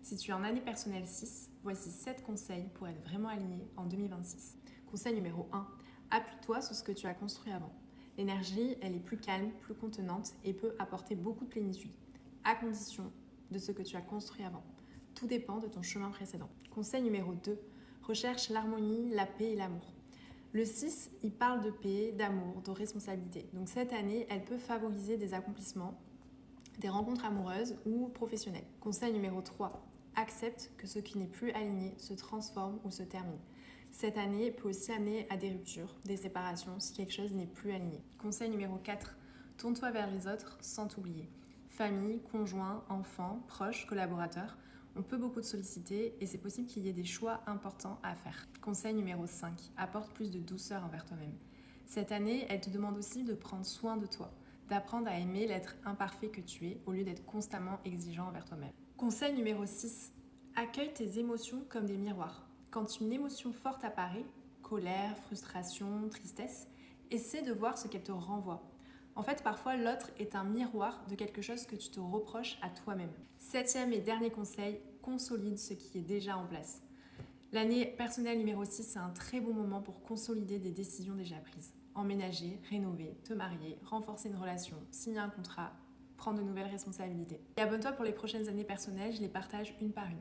Si tu es en année personnelle 6, voici 7 conseils pour être vraiment aligné en 2026. Conseil numéro 1, appuie-toi sur ce que tu as construit avant. L'énergie, elle est plus calme, plus contenante et peut apporter beaucoup de plénitude, à condition de ce que tu as construit avant. Tout dépend de ton chemin précédent. Conseil numéro 2, recherche l'harmonie, la paix et l'amour. Le 6, il parle de paix, d'amour, de responsabilité. Donc cette année, elle peut favoriser des accomplissements, des rencontres amoureuses ou professionnelles. Conseil numéro 3, accepte que ce qui n'est plus aligné se transforme ou se termine. Cette année peut aussi amener à des ruptures, des séparations si quelque chose n'est plus aligné. Conseil numéro 4, tourne-toi vers les autres sans t'oublier. Famille, conjoint, enfants, proches, collaborateurs, on peut beaucoup te solliciter et c'est possible qu'il y ait des choix importants à faire. Conseil numéro 5, apporte plus de douceur envers toi-même. Cette année, elle te demande aussi de prendre soin de toi, d'apprendre à aimer l'être imparfait que tu es au lieu d'être constamment exigeant envers toi-même. Conseil numéro 6, accueille tes émotions comme des miroirs. Quand une émotion forte apparaît, colère, frustration, tristesse, essaie de voir ce qu'elle te renvoie. En fait, parfois, l'autre est un miroir de quelque chose que tu te reproches à toi-même. 7e et dernier conseil, consolide ce qui est déjà en place. L'année personnelle numéro 6, c'est un très bon moment pour consolider des décisions déjà prises. Emménager, rénover, te marier, renforcer une relation, signer un contrat, prendre de nouvelles responsabilités. Et abonne-toi pour les prochaines années personnelles, je les partage une par une.